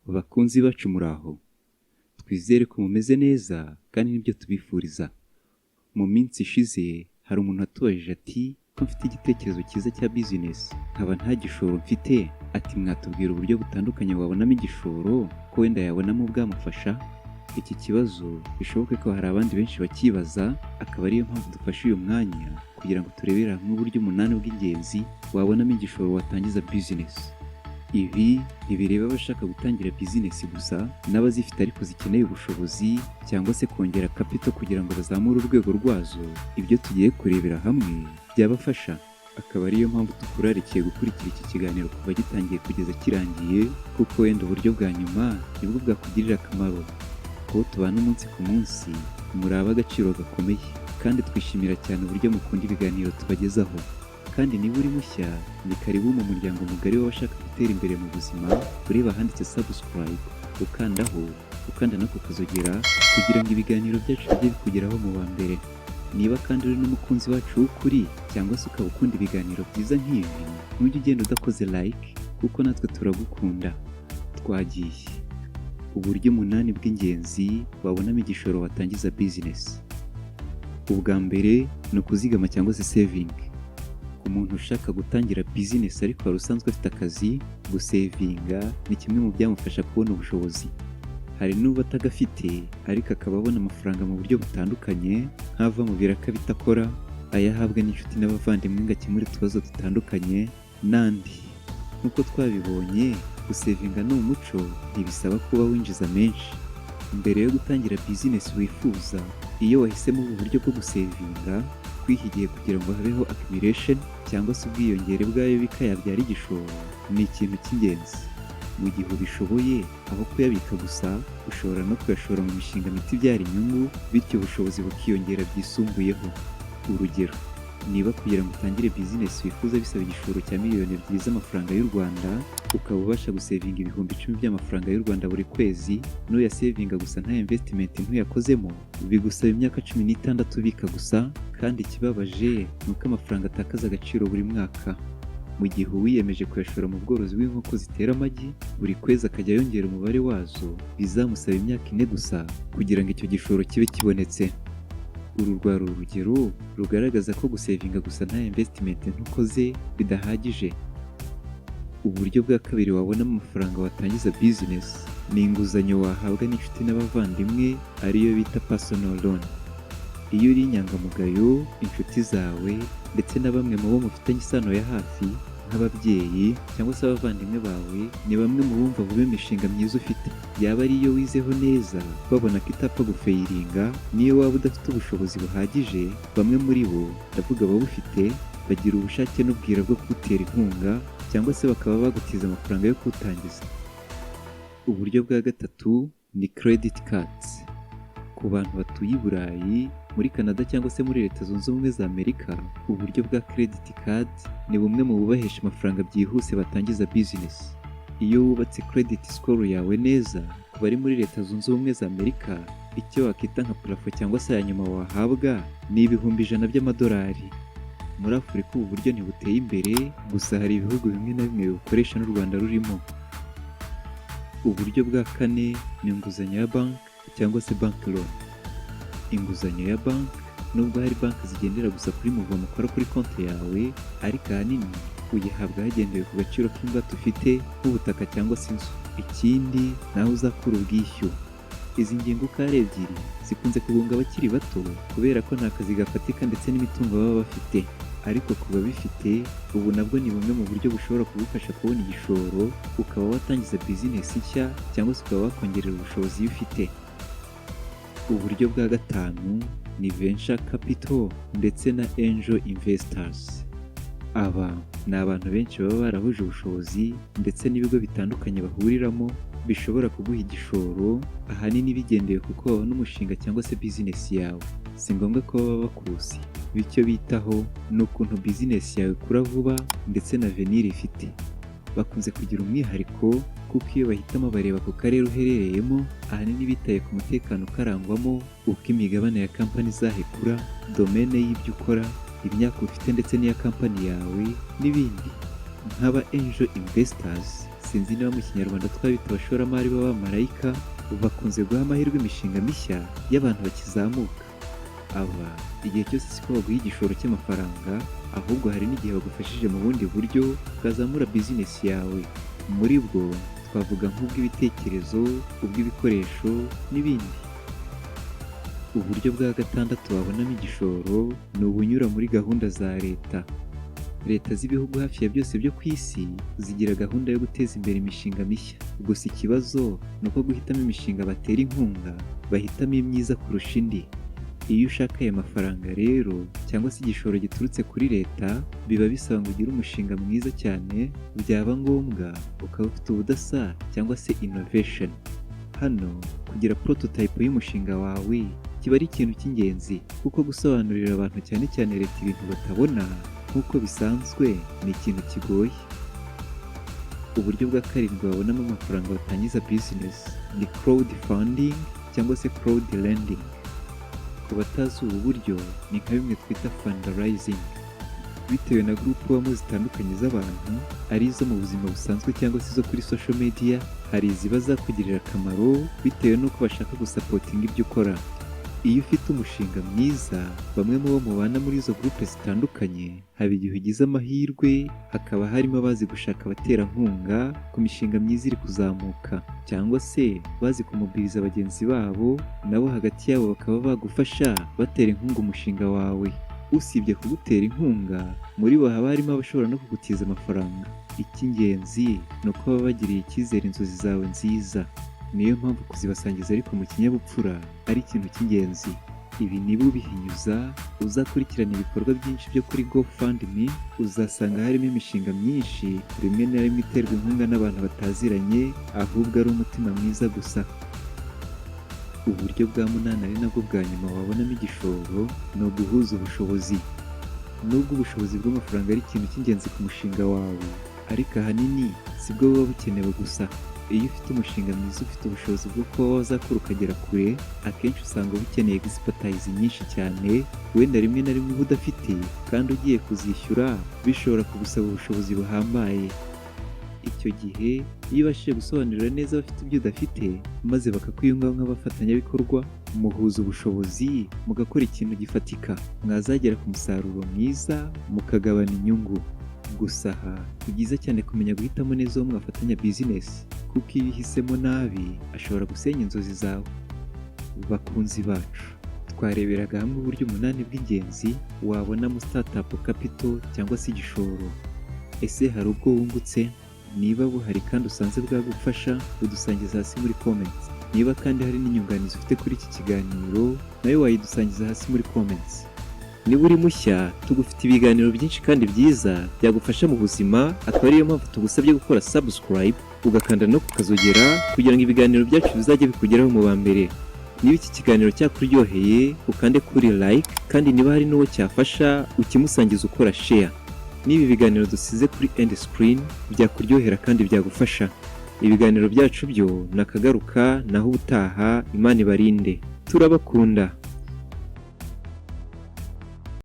Bakunzi bacu muraho, twizere ko mumeze neza kandi nibyo tubifuriza. Mu minsi ishize hari umuntu watubajije ati ko mfite igitekerezo cyiza cya business nkaba nta gishoro mfite, ati mwatubwira uburyo butandukanye wabonamo igishoro ko wenda yabonamo bwamufasha. Iki kibazo bishoboke ko hari abandi benshi bakibaza, akaba ariyo mpamvu dufashe uyu mwanya kugira ngo turebere hamwe uburyo 8 bw'ingenzi wabonamo igishoro watangiza business. Ibi ntibireba abashaka gutangira business gusa, n'abazifite ariko zikeneye ubushobozi cyangwa se kongera capital kugira ngo bazamure urwego rwazo. Ibyo tugiye kurebera hamwe byabafasha, akaba ariyo mpamvu tukurarikiye gukurikira iki kiganiro kuva gitangiye kugeza kirangiye, kuko wenda uburyo bwa nyuma nibwo bwakugirira akamaro. Ko tubana umunsi ku munsi, muri ab'agaciro gakomeye, kandi twishimira cyane uburyo mukunda ibiganiro tubagezaho. Kandi niba uri mushya, ni karibu mu muryango mugari w'abashaka gutera imbere mu buzima. Ureba ahanditse subscribe, ukandaho, ukanda no kukazogera kugira ngo ibiganiro byacu bijye bikugeraho mu wa mbere. Niba kandi uri n'umukunzi wacu w'ukuri cyangwa se ukaba ukunda ibiganiro byiza nk'ibi, ntujye ugenda udakoze like kuko natwe turagukunda. Twagiye. Uburyo 8 bw'ingenzi wabonamo igishoro watangiza business. Ubwa mbere ni ukuzigama cyangwa se saving. Umuntu ushaka gutangira business ariko wari usanzwe afite akazi, gusevinga ni kimwe mu byamufasha kubona ubushobozi. Hari n'ubu atagafite ariko akaba abona amafaranga mu buryo butandukanye, nk'ava mu biraka bitakora, ayahabwa n'inshuti n'abavandimwe ngo akemure utubazo dutandukanye n'andi. Nk'uko twabibonye, gusevinga ni umuco, ntibisaba kuba winjiza menshi. Mbere yo gutangira business wifuza, iyo wahisemo ubu buryo bwo gusevinga, kwihigiye kugira ngo habeho accumulation cyangwa se ubwiyongere bwayo bikayabyara igishoro, ni ikintu cy'ingenzi. Mu gihe ubishoboye, aho kuyabika gusa, ushobora no kuyashora mu mishinga mito ibyara inyungu, bityo ubushobozi bukiyongera byisumbuyeho. Urugero, niba kugira ngo utangire business wifuza bisaba igishoro cya miliyoni 2 z'amafaranga y'u Rwanda, ukaba ubasha gusevinga ibihumbi 10 by'amafaranga y'u Rwanda buri kwezi, n'uyasevinga gusa nta investment ntuyakozemo, bigusaba imyaka 16 ubika gusa, kandi ikibabaje ni uko amafaranga atakaza agaciro buri mwaka. Mu gihe uwiyemeje kuyashora mu bworozi bw'inkoko zitera amagi, buri kwezi akajya yongera umubare wazo, bizamusaba imyaka 4 gusa kugira ngo icyo gishoro kibe kibonetse. Uru rwari urugero rugaragaza ko gusevinga gusa nta investment ntukoze bidahagije. Uburyo bwa kabiri wabonamo amafaranga watangiza business ni inguzanyo wahabwa n'inshuti n'abavandimwe, ariyo bita personal loan. Iyo uri inyangamugayo, inshuti zawe ndetse na bamwe mu bo mufitanye isano ya hafi nk'ababyeyi cyangwa se abavandimwe bawe, ni bamwe mu bumva vuba imishinga myiza ufite. Yaba ari iyo wizeho neza, babona ko itapfa gufayiringa, niyo waba udafite ubushobozi buhagije, bamwe muri bo, ndavuga ababufite, bagira ubushake n'ubwira bwo kugutera inkunga cyangwa se bakaba bagutiza amafaranga yo kuwutangiza. Uburyo bwa gatatu ni credit cards. Ku bantu batuye i Burayi, muri Canada cyangwa se muri Leta Zunze Ubumwe za Amerika, uburyo bwa credit card ni bumwe mu bubahesha amafaranga byihuse batangiza business. Iyo wubatse credit score yawe neza, ku bari muri Leta Zunze Ubumwe za Amerika, icyo wakita nka plafo cyangwa se hanyuma wahabwa ni ibihumbi 100 by'amadolari. Muri Afurika ubu buryo ntibuteye imbere, gusa hari ibihugu bimwe na bimwe bibukoresha n'u Rwanda rurimo. Uburyo bwa kane ni inguzanyo ya banki cyangwa se bank loan. Inguzanyo ya banki, nubwo hari banki zigendera gusa kuri muva mukora kuri konti yawe, ariko ahanini uyihabwa hagendewe ku gaciro k'ingwate ufite nk'ubutaka cyangwa se inzu. Ikindi naho uzakura ubwishyu. Izi ngingo uko ari ebyiri zikunze kugunga abakiri bato kubera ko nta kazi gafatika ndetse n'imitungo baba bafite, ariko ku babifite, ubu nabwo ni bumwe mu buryo bushobora kugufasha kubona igishoro, ukaba watangiza business nshya cyangwa se ukaba wakongerera ubushobozi iyo ufite. Uburyo bwa gatanu ni venture capital ndetse na angel investors. Aba ni abantu benshi baba barahuje ubushobozi ndetse n'ibigo bitandukanye bahuriramo, bishobora kuguha igishoro, ahanini bigendeye kuko babona umushinga cyangwa se business yawe. Si ngombwa ko baba bakurusi, bityo bitaho ni ukuntu business yawe ikura vuba ndetse na venir ifite. Bakunze kugira umwihariko kuko iyo bahitamo bareba ku karere uherereyemo, ahanini bitaye ku mutekano ukarangwamo, uko imigabane ya kampani zaho ikura, domene y'ibyo ukora, imyaka ufite ndetse n'iya kampani yawe n'ibindi. Nk'aba angel investors, si sinzi niba mu kinyarwanda twabita abashoramari b'abamarayika, bakunze guha amahirwe imishinga mishya y'abantu bakizamuka. Aba igihe cyose siko baguha igishoro cy'amafaranga, ahubwo hari n'igihe bagufashije mu bundi buryo bwazamura bizinesi yawe. Muri bwo twavuga nk'ubw'ibitekerezo, ubw'ibikoresho n'ibindi. Uburyo bwa gatandatu wabonamo igishoro ni ubunyura muri gahunda za leta. Leta z'ibihugu hafi ya byose byo ku isi zigira gahunda yo guteza imbere imishinga mishya. Gusa ikibazo ni uko guhitamo imishinga batera inkunga bahitamo imyiza kurusha indi. Iyo ushaka aya mafaranga rero cyangwa se igishoro giturutse kuri leta, biba bisaba ngo ugire umushinga mwiza cyane, byaba ngombwa ukaba ufite ubudasa cyangwa se innovation. Hano kugira prototype y'umushinga wawe kiba ari ikintu cy'ingenzi, kuko gusobanurira abantu cyane cyane leta ibintu batabona nk'uko bisanzwe ni ikintu kigoye. Uburyo bwa karindwi wabonamo amafaranga watangiza business ni crowdfunding cyangwa se crowd lending. Ku batazi ubu buryo ni nka bimwe twita fundraising. Bitewe na group ubamo zitandukanye z'abantu, ari izo mu buzima busanzwe cyangwa se izo kuri social media, hari iziba zakugirira akamaro bitewe n'uko bashaka gusapotinga ibyo ukora. Iyo ufite umushinga mwiza, bamwe mu bo mubana muri izo groupe zitandukanye, haba igihe ugize amahirwe hakaba harimo abazi gushaka abaterankunga ku mishinga myiza iri kuzamuka, cyangwa se bazi kumubwiriza bagenzi babo, nabo hagati yabo bakaba bagufasha batera inkunga umushinga wawe. Usibye kugutera inkunga, muri bo haba harimo abashobora no kugutiza amafaranga. Icy'ingenzi ni uko baba bagiriye icyizere inzozi zawe nziza. Niyo mpamvu kuzibasangiza ariko mu kinyabupfura ari ikintu cy'ingenzi. Ibi niba ubihinyuza, uzakurikirana ibikorwa byinshi byo kuri GoFundMe, uzasanga harimo imishinga myinshi rimwe na rimwe iterwa inkunga n'abantu bataziranye, ahubwo ari umutima mwiza gusa. Uburyo bwa munani ari nabwo bwa nyuma wabonamo igishoro ni uguhuza ubushobozi. Nubwo ubushobozi bw'amafaranga ari ikintu cy'ingenzi ku mushinga wawe, ariko ahanini sibwo buba bukenewe gusa. Iyo ufite umushinga mwiza ufite ubushobozi bwo kuba wazakura ukagera kure, akenshi usanga uba ukeneye expertise nyinshi cyane, wenda rimwe na rimwe uba udafite, kandi ugiye kuzishyura bishobora kugusaba ubushobozi buhambaye. Icyo gihe iyo ubashije gusobanurira neza abafite ibyo udafite, maze bakakwiyungaho nk'abafatanyabikorwa, muhuza ubushobozi mugakora ikintu gifatika, mwazagera ku musaruro mwiza mukagabana inyungu. Gusa aha ni byiza cyane kumenya guhitamo neza uwo mwafatanya business, kuko iyo uhisemo nabi ashobora gusenya inzozi zawe. Bakunzi bacu, twareberaga hamwe uburyo 8 bw'ingenzi wabonamo startup capital cyangwa se igishoro. Ese hari ubwo wungutse? Niba buhari kandi usanze bwagufasha, udusangiza hasi muri comments. Niba kandi hari n'inyunganizi ufite kuri iki kiganiro, nawe wayidusangiza hasi muri comments. Niba uri mushya, tugufite ibiganiro byinshi kandi byiza byagufasha mu buzima, akaba ariyo mpamvu tugusabye gukora subscribe, ugakanda no kukazogera kugira ngo ibiganiro byacu bizajye bikugeraho mu ba mbere. Niba iki kiganiro cyakuryoheye, ukande kuri like, kandi niba hari n'uwo cyafasha, ukimusangiza ukora share. Niba ibiganiro dusize kuri end screen byakuryohera kandi byagufasha, ibiganiro byacu byo nakagaruka naho ubutaha. Imana ibarinde, turabakunda.